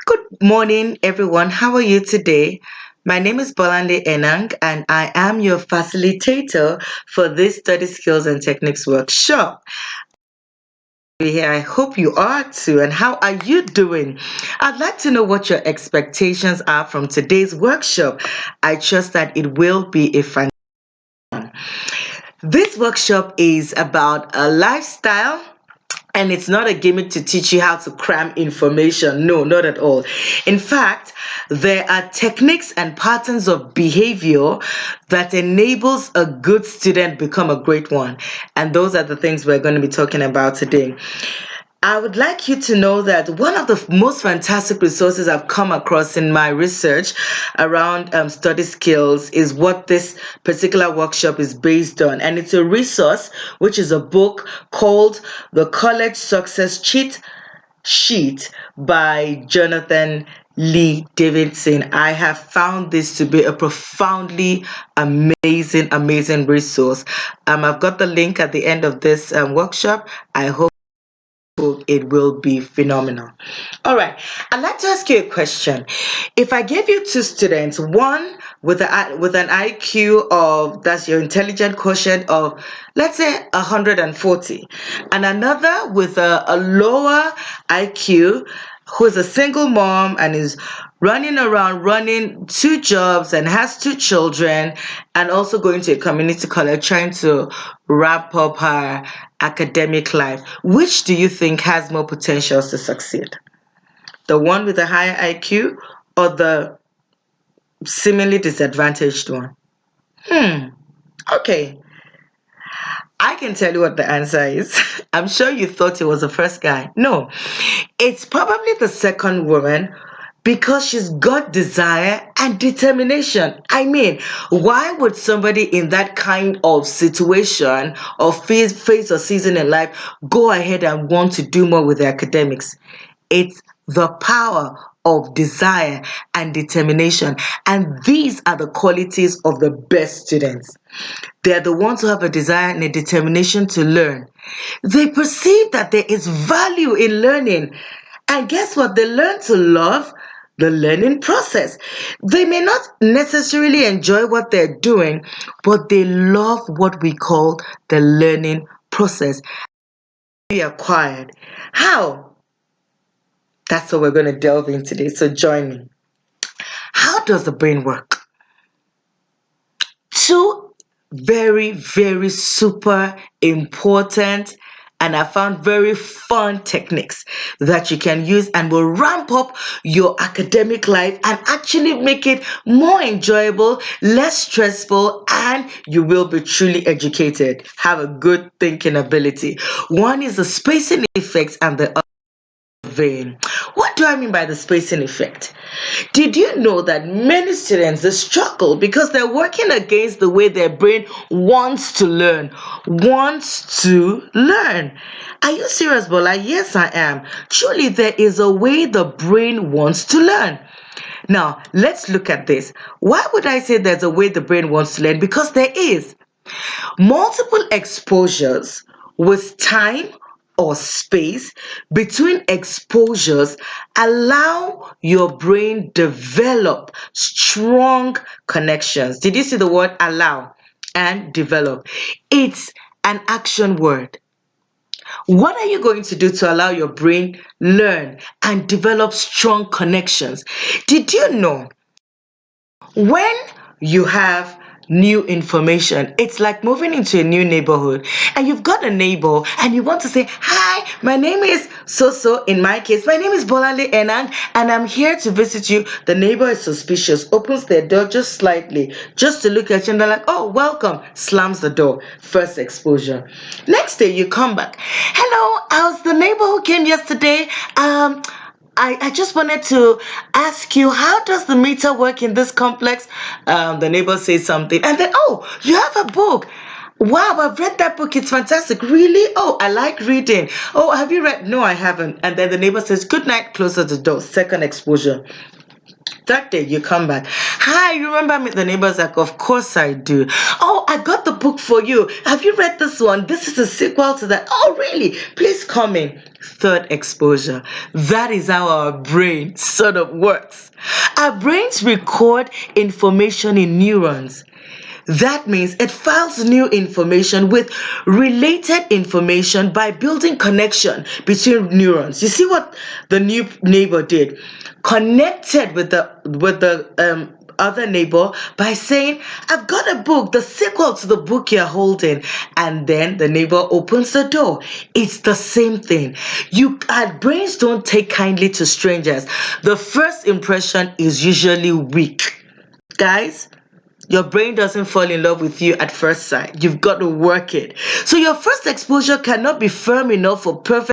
Good morning, everyone. How are you today? My name is Bolande Enang, and I am your facilitator for this Study Skills and Techniques workshop. Here, I hope you are too. And how are you doing? I'd like to know what your expectations are from today's workshop. I trust that it will be a fun. This workshop is about a lifestyle. And it's not a gimmick to teach you how to cram information. No, not at all. In fact, there are techniques and patterns of behavior that enables a good student become a great one. And those are the things we're going to be talking about today. I would like you to know that one of the most fantastic resources I've come across in my research around study skills is what this particular workshop is based on. And it's a resource, which is a book called The College Success Cheat Sheet by Jonathan Lee Davidson. I have found this to be a profoundly amazing resource. I've got the link at the end of this workshop. I hope it will be phenomenal. All right, I'd like to ask you a question. If I gave you two students, one with an IQ of, that's your intelligent quotient of, let's say 140, and another with a lower IQ who's a single mom and is running around running two jobs and has two children and also going to a community college trying to wrap up her academic life, which do you think has more potentials to succeed? The one with a higher IQ or the seemingly disadvantaged one? Okay, I can tell you what the answer is. I'm sure you thought it was the first guy. No, it's probably the second woman because she's got desire and determination. I mean, why would somebody in that kind of situation or phase or season in life go ahead and want to do more with their academics? It's the power of desire and determination. And these are the qualities of the best students. They're the ones who have a desire and a determination to learn. They perceive that there is value in learning. And guess what? They learn to love the learning process. They may not necessarily enjoy what they're doing, but they love what we call the learning process. Be acquired. How? That's what we're going to delve in today. So join me. How does the brain work? Two very super important and I found very fun techniques that you can use and will ramp up your academic life and actually make it more enjoyable, less stressful, and you will be truly educated. Have a good thinking ability. One is the spacing effects and the vein. What do I mean by the spacing effect? Did you know that many students they struggle because they're working against the way their brain wants to learn? Are you serious, Bola? Yes, I am. Truly, there is a way the brain wants to learn. Now, let's look at this. Why would I say there's a way the brain wants to learn? Because there is. Multiple exposures with time or space between exposures allow your brain develop strong connections. Did you see the word allow and develop? It's an action word. What are you going to do to allow your brain learn and develop strong connections? Did you know when you have new information, it's like moving into a new neighborhood and you've got a neighbor and you want to say, hi, my name is so in my case, my name is Bolale Enang and I'm here to visit you. The neighbor is suspicious, opens their door just slightly, just to look at you and they're like, oh, welcome, slams the door. First exposure. Next day you come back. Hello, I was the neighbor who came yesterday. I just wanted to ask you, how does the meter work in this complex? The neighbor says something, and then, oh, you have a book. Wow, I've read that book. It's fantastic. Really? Oh, I like reading. Oh, have you read? No, I haven't. And then the neighbor says, good night, closes the door. Second exposure. Third day, you come back. Hi, you remember me? The neighbor's like, of course I do. Oh, I got the book for you. Have you read this one? This is a sequel to that. Oh, really? Please come in. Third exposure. That is how our brain sort of works. Our brains record information in neurons. That means it files new information with related information by building connection between neurons. You see what the new neighbor did? Connected with the other neighbor by saying, I've got a book, the sequel to the book you're holding. And then the neighbor opens the door. It's the same thing. Our brains don't take kindly to strangers. The first impression is usually weak. Guys, your brain doesn't fall in love with you at first sight. You've got to work it. So your first exposure cannot be firm enough for perfect.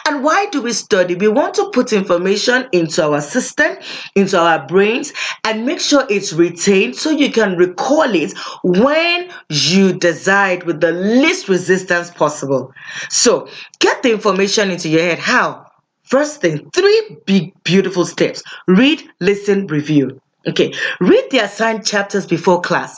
And why do we study? We want to put information into our system, into our brains, and make sure it's retained so you can recall it when you decide with the least resistance possible. So get the information into your head. How? First thing, 3 big, beautiful steps. Read, listen, review. Okay, read the assigned chapters before class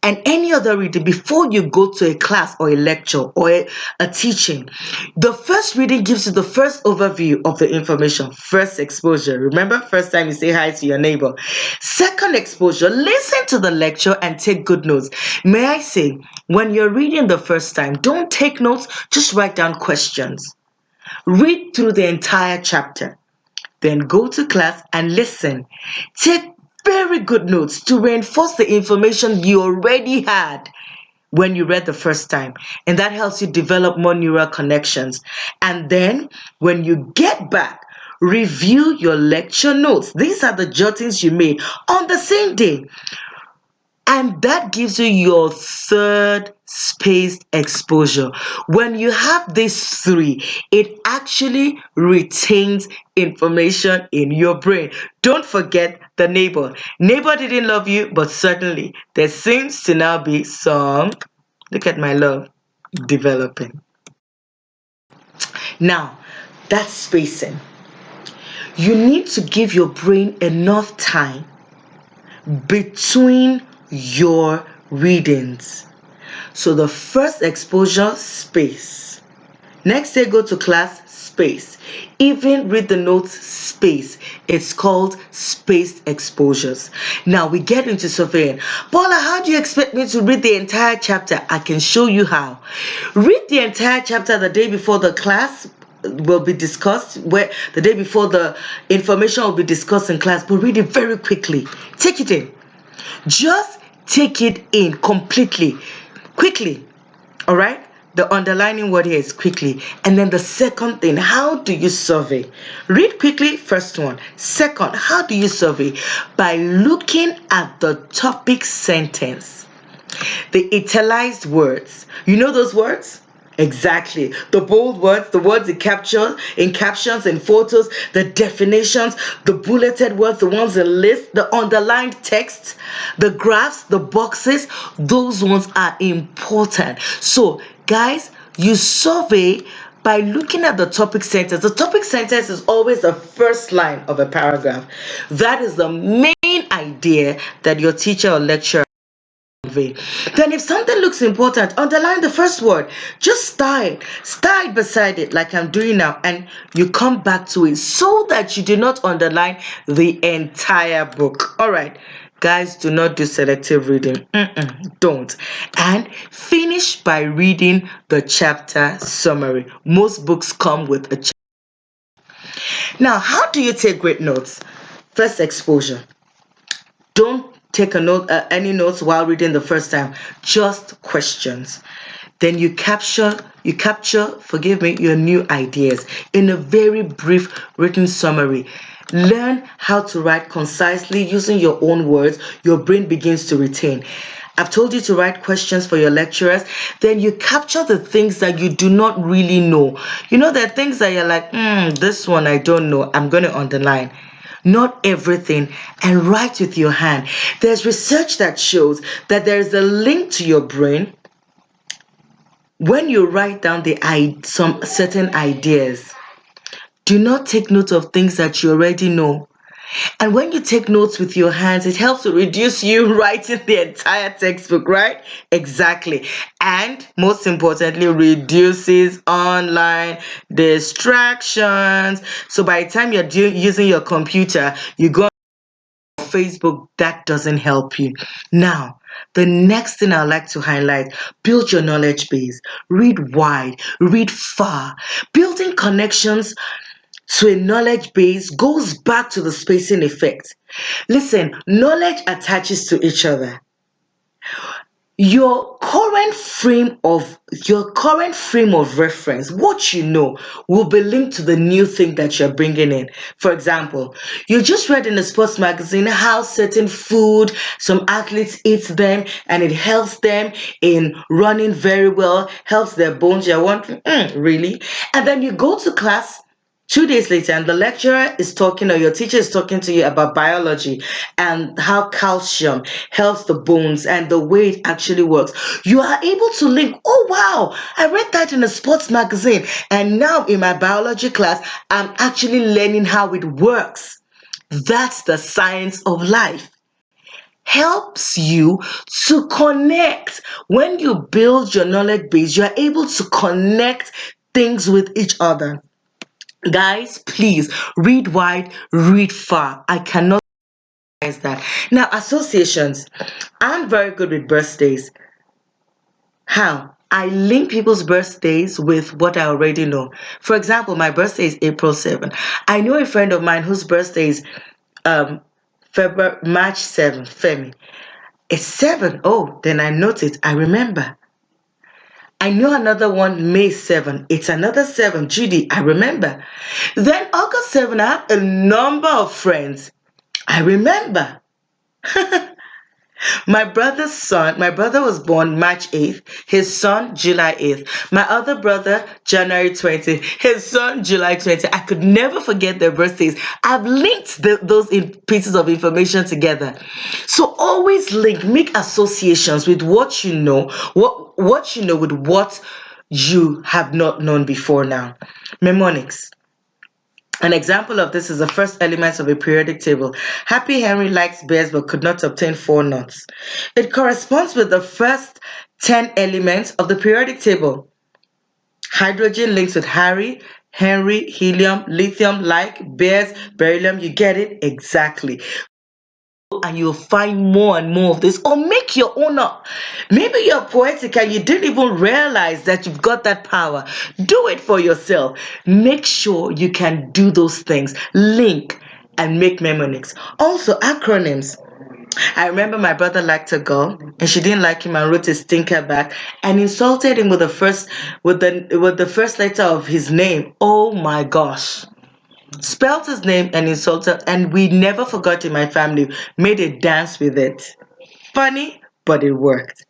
and any other reading before you go to a class or a lecture or a teaching. The first reading gives you the first overview of the information. First exposure. Remember, first time you say hi to your neighbor. Second exposure, listen to the lecture and take good notes. May I say, when you're reading the first time, don't take notes, just write down questions. Read through the entire chapter. Then go to class and listen. Take very good notes to reinforce the information you already had when you read the first time. And that helps you develop more neural connections. And then when you get back, review your lecture notes. These are the jottings you made on the same day. And that gives you your third spaced exposure. When you have these 3, it actually retains information in your brain. Don't forget the neighbor. Neighbor didn't love you, but certainly there seems to now be some, look at my love, developing. Now, that's spacing. You need to give your brain enough time between your readings. So the first exposure, space. Next day, go to class, space. Even read the notes, space. It's called spaced exposures. Now we get into surveying. Paula, how do you expect me to read the entire chapter? I can show you how. Read the entire chapter the day before the class will be discussed, where the day before the information will be discussed in class, but read it very quickly. Take it in. Just take it in completely, quickly. All right? The underlining word here is quickly. And then the second thing, how do you survey? Read quickly, first one. Second, how do you survey? By looking at the topic sentence. The italicized words. You know those words? Exactly. The bold words, the words in captions and photos, the definitions, the bulleted words, the ones in lists, the underlined text, the graphs, the boxes, those ones are important. So, guys, you survey by looking at the topic sentence. The topic sentence is always the first line of a paragraph. That is the main idea that your teacher or lecturer. Then if something looks important, underline the first word. Just start beside it like I'm doing now, and you come back to it so that you do not underline the entire book. All right, guys, do not do selective reading. Don't. And finish by reading the chapter summary. Most books come with a chapter. Now, how do you take great notes? First exposure. Don't take any notes while reading the first time. Just questions. Then you capture, forgive me, your new ideas in a very brief written summary. Learn how to write concisely using your own words. Your brain begins to retain. I've told you to write questions for your lecturers. Then you capture the things that you do not really know. You know, there are things that you're like, this one I don't know. I'm going to underline. Not everything, and write with your hand. There's research that shows that there's a link to your brain when you write down some certain ideas. Do not take note of things that you already know. And when you take notes with your hands, it helps to reduce you writing the entire textbook, right? Exactly. And most importantly, reduces online distractions. So by the time you're using your computer, you go on Facebook, that doesn't help you. Now, the next thing I'd like to highlight, build your knowledge base. Read wide, read far. Building connections to a knowledge base goes back to the spacing effect. Listen, knowledge attaches to each other. Your current frame of reference, what you know, will be linked to the new thing that you're bringing in. For example, you just read in a sports magazine how certain food, some athletes eat them and it helps them in running very well, helps their bones. You're wondering, really? And then you go to class 2 days later and the lecturer is talking, or your teacher is talking to you about biology and how calcium helps the bones and the way it actually works. You are able to link, oh wow, I read that in a sports magazine, and now in my biology class I'm actually learning how it works. That's the science of life. Helps you to connect. When you build your knowledge base, you are able to connect things with each other. Guys, please read wide, read far. I cannot emphasize that. Now, associations. I'm very good with birthdays. How? I link people's birthdays with what I already know. For example, my birthday is April 7th. I know a friend of mine whose birthday is um March 7th, Femi. It's 7. Oh, then I note it. I remember. I know another one, May 7. It's another 7, Judy. I remember. Then August 7, I have a number of friends. I remember. My brother was born March 8th, his son July 8th. My other brother, January 20th, his son July 20th. I could never forget their birthdays. I've linked those pieces of information together. So always link, make associations with what you know, what you know with what you have not known before now. Mnemonics. An example of this is the first element of a periodic table. Happy Henry likes bears but could not obtain 4 nuts. It corresponds with the first 10 elements of the periodic table. Hydrogen links with Harry, Henry, helium, lithium, like, bears, beryllium. You get it? Exactly. And you'll find more and more of this, or make your own up. Maybe you're poetic and you didn't even realize that you've got that power. Do it for yourself. Make sure you can do those things. Link and make mnemonics. Also, acronyms. I remember my brother liked a girl and she didn't like him and wrote a stinker back and insulted him with the first letter of his name. Oh my gosh. Spelled his name and insulted, and we never forgot in my family, made a dance with it. Funny, but it worked.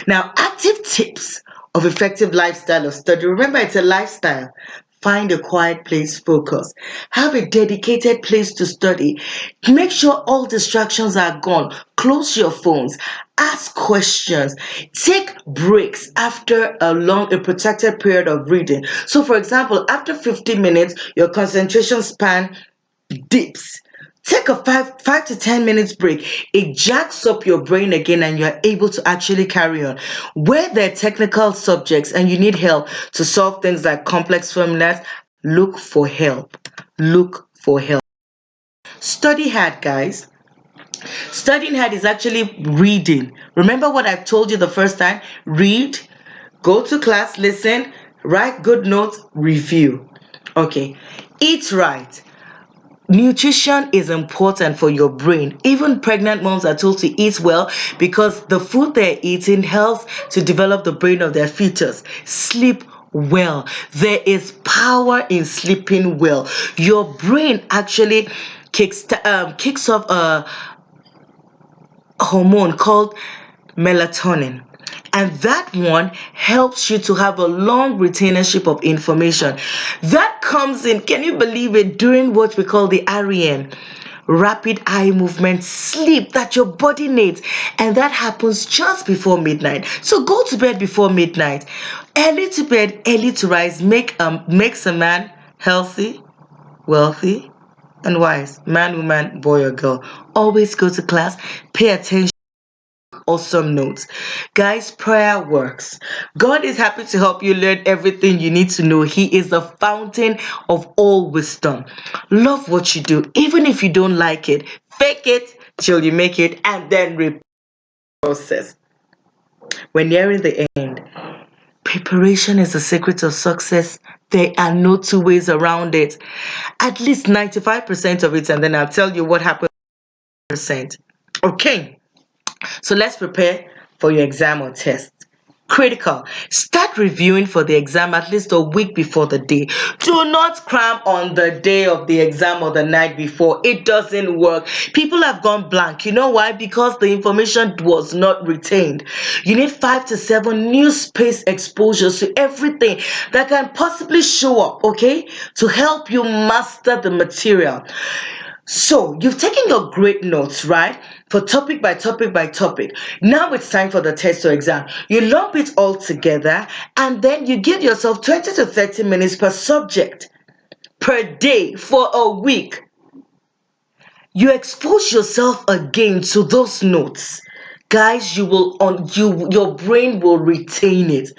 Now, active tips of effective lifestyle of study. Remember, it's a lifestyle. Find a quiet place, focus. Have a dedicated place to study. Make sure all distractions are gone. Close your phones. Ask questions. Take breaks after a protected period of reading. So, for example, after 15 minutes, your concentration span dips. Take a 5 to 10 minutes break. It jacks up your brain again and you're able to actually carry on. Where there are technical subjects and you need help to solve things like complex formulas, look for help. Look for help. Study hard, guys. Studying hard is actually reading. Remember what I told you the first time? Read, go to class, listen, write good notes, review. Okay. Eat right. Nutrition is important for your brain. Even pregnant moms are told to eat well because the food they're eating helps to develop the brain of their fetus. Sleep well. There is power in sleeping well. Your brain actually kicks off a hormone called melatonin. And that one helps you to have a long retainership of information. That comes in, can you believe it, during what we call the REM, rapid eye movement sleep that your body needs. And that happens just before midnight. So go to bed before midnight. Early to bed, early to rise makes a man healthy, wealthy, and wise, man, woman, boy, or girl, always go to class, pay attention. Awesome notes. Guys, prayer works. God is happy to help you learn everything you need to know. He is the fountain of all wisdom. Love what you do, even if you don't like it. Fake it till you make it, and then repeat the process. We're nearing the end. Preparation is the secret of success. There are no two ways around it. At least 95% of it, and then I'll tell you what happened. Percent. Okay. So let's prepare for your exam or test. Critical. Start reviewing for the exam at least a week before the day. Do not cram on the day of the exam or the night before. It doesn't work. People have gone blank. You know why? Because the information was not retained. You need 5 to 7 new space exposures to everything that can possibly show up, okay, to help you master the material. So you've taken your great notes, right? For topic by topic by topic. Now it's time for the test or exam. You lump it all together and then you give yourself 20 to 30 minutes per subject per day for a week. You expose yourself again to those notes. Guys, your brain will retain it.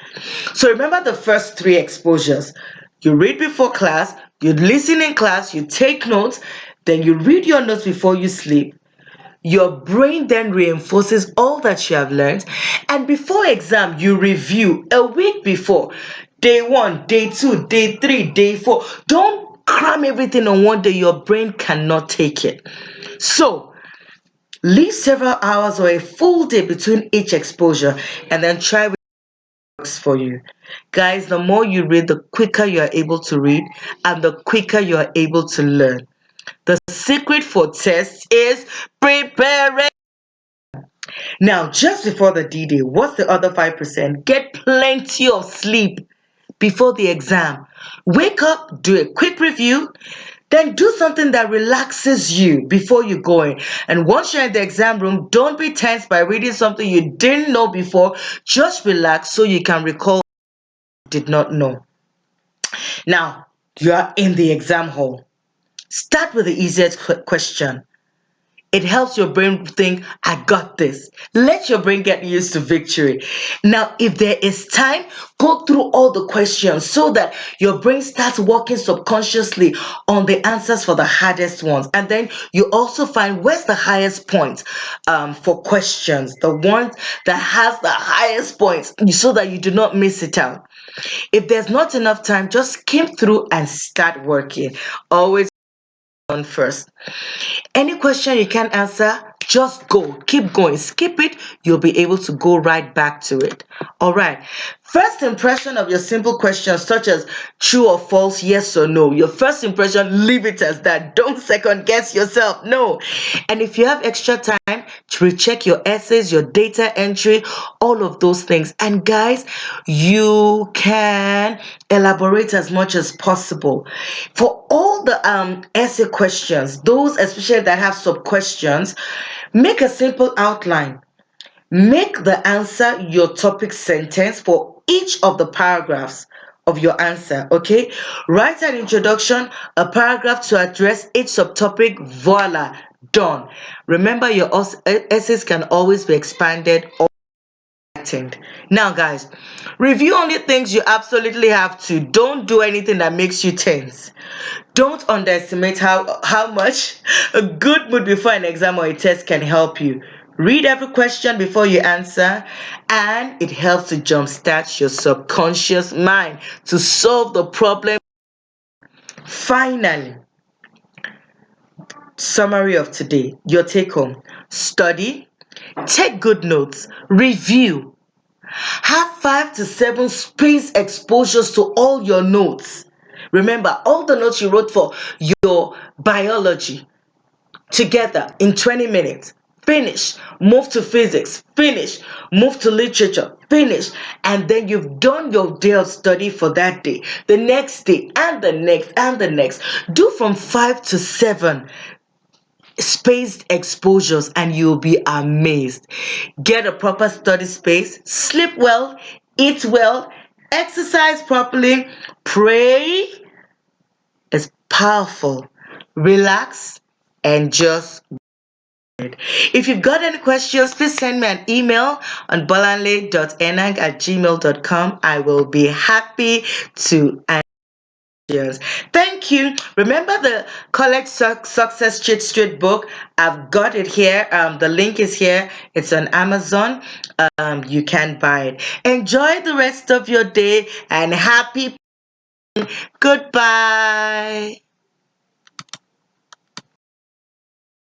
So remember the first 3 exposures. You read before class, you listen in class, you take notes, then you read your notes before you sleep. Your brain then reinforces all that you have learned, and before exam you review a week before. Day 1, day 2, day 3, day 4. Don't cram everything on one day. Your brain cannot take it. So leave several hours or a full day between each exposure and then try what works for you. Guys, the more you read, the quicker you are able to read and the quicker you are able to learn. The secret for tests is preparing. Now, just before the D-Day, what's the other 5%? Get plenty of sleep before the exam. Wake up, do a quick review, then do something that relaxes you before you go in. And once you're in the exam room, don't be tense by reading something you didn't know before. Just relax so you can recall what you did not know. Now, you are in the exam hall. Start with the easiest question. It helps your brain think, I got this. Let your brain get used to victory. Now, if there is time, go through all the questions so that your brain starts working subconsciously on the answers for the hardest ones. And then you also find where's the highest point for questions, the one that has the highest points, so that you do not miss it out. If there's not enough time, just skim through and start working. Always on first. Any question you can't answer, just go. Keep going. Skip it. You'll be able to go right back to it. All right. First impression of your simple questions such as true or false, yes or no. Your first impression, leave it as that. Don't second guess yourself. No. And if you have extra time to recheck your essays, your data entry, all of those things. And guys, you can elaborate as much as possible. For all the essay questions, those especially that have sub questions, make a simple outline. Make the answer your topic sentence for each of the paragraphs of your answer, okay? Write an introduction, a paragraph to address each subtopic, voila, done. Remember, your essays can always be expanded or tightened. Now, guys, review only things you absolutely have to. Don't do anything that makes you tense. Don't underestimate how much a good mood before an exam or a test can help you. Read every question before you answer, and it helps to jumpstart your subconscious mind to solve the problem. Finally, summary of today, your take home. Study, take good notes, review, have 5 to 7 space exposures to all your notes. Remember, all the notes you wrote for your biology together in 20 minutes. Finish. Move to physics. Finish. Move to literature. Finish. And then you've done your day of study for that day. The next day and the next and the next. Do from 5 to 7 spaced exposures and you'll be amazed. Get a proper study space. Sleep well. Eat well. Exercise properly. Pray. It's powerful. relax, and just if you've got any questions, please send me an email on bolanle.enang@gmail.com. I will be happy to answer. Thank you. Remember the College Success Cheat Street book? I've got it here. The link is here. It's on Amazon. You can buy it. Enjoy the rest of your day and happy. Goodbye.